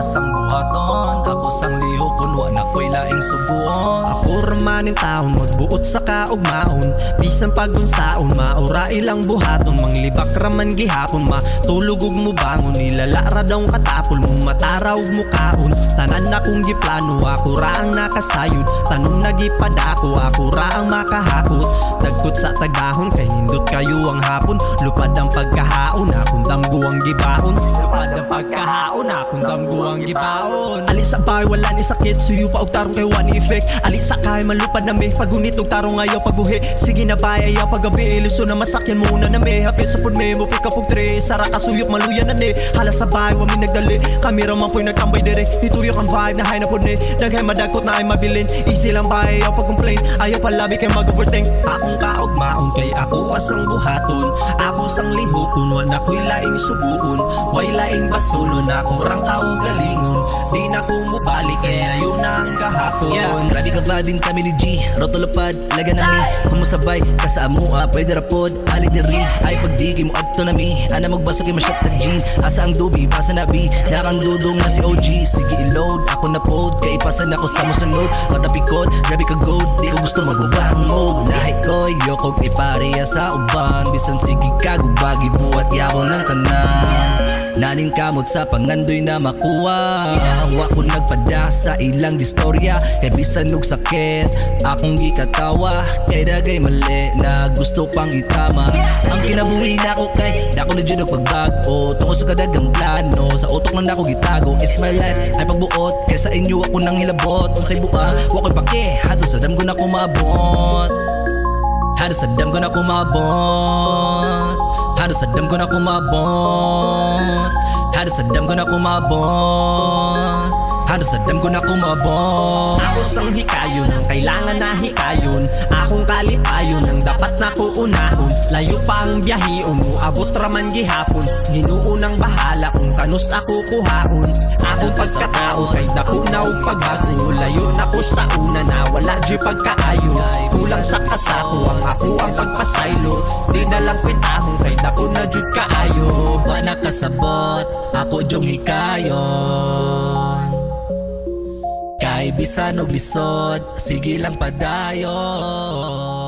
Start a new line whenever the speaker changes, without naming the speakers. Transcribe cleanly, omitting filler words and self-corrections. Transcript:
asang buhaton, ako sang lihokon, wa na ko'y laing subuon.
Ako ramaning taon, magbuot sa kaugmaon, bisan pagunsaon, maura ilang buhaton, manglibak raman gihapon, matulog ug mo bangon, nilalara daw katapol mo, mataraw mo kaon. Tanan akong giplano, ako ra ang nakasayod, tanong nagipadako, ako ra ang makahakot. Dagkot sa tagbahon, kay nindot kayo ang hapon, lupad ang pagkahaon, akong damgo ang gibaon. Lupad ang pagkahaon, akong damgo ang gibaon. Alis sa bahay, wala ni sakit, suyo pa og tarong kay one effect. Alis sa kay malupad na may pagunit og tarong ayaw pagbuhi. Sige na bay, ayaw pagabi, iluso na masakyan muna na may hapit sa pud may mo pick up og tre. Sara kasuyop maluyan na ni, hala sa bahay, wami nagdali. Kamera man po'y nagtambay dire, nituyok ang vibe na high na pud ni. Daghay madagkot na ay mabilin, easy lang bay, ayaw pag-complain, ayaw palabi kay mag-overthink. Akong kaugmaon, kay ako asang buhaton, ako sang lihokon, wan ako'y laing subuon, way laing basulon, ako rang kaugalingon, di na ko mubalik, kaya yun na ang gahapon.
Yeah, grabe ka vibing kami ni G, rotolopad, laga na mi, kumusabay, kasamo pwede rapod, ali diri, ay pagdigi mo adto na mi, ana magbasa kay masyat na G, asa ang dubi, basa na B, nakang na si OG, sige i-load, ako na pod, kay ipasan ako sa musunod, matapikod, grabe ka gold, di ko gusto magbabang mode, lahi ko, yokog ipareya sa uban, bisan sige kagubagi buhat yabon ng tanan. Naning kamot sa pangandoy na makuha, wa ko nagpada sa ilang distorya, kay bisan og sakit akong gikatawa, kay dagay mali na gusto pang itama. Ang kinabuhi na ko kay dako na jud og pagbago, tungod sa kadagang plano, sa utok lang nako gitago. It's my life ay pagbuot, kay sa inyo ako nang hilabot, unsay buka wa ko'y pake, hato sa dam ko na kumabot, hato sa dam ko na kumabot, hato sa dam ko na kumabot, hato sa dam ko na kumabot, hato sa dam ko na kumabot.
Ako sang hikayon, ang kailangan na hikayon, akong kalipayon, ang dapat na kuunahon. Layo pa ang biyahion mo, abot raman gihapon, Ginoo nang bahala kung kanus ako kuhaon. Akong pagkatao kay dako na og pagbago, layo na ko sa una na wala di pagkaayo. Kulang sa kasako ang ako ang pagpasaylo, di na lang pitahon kay dako na jud kaayo.
Wa nakasabot, ako jong hikayon, kay bisan og lisod, sige lang padayon.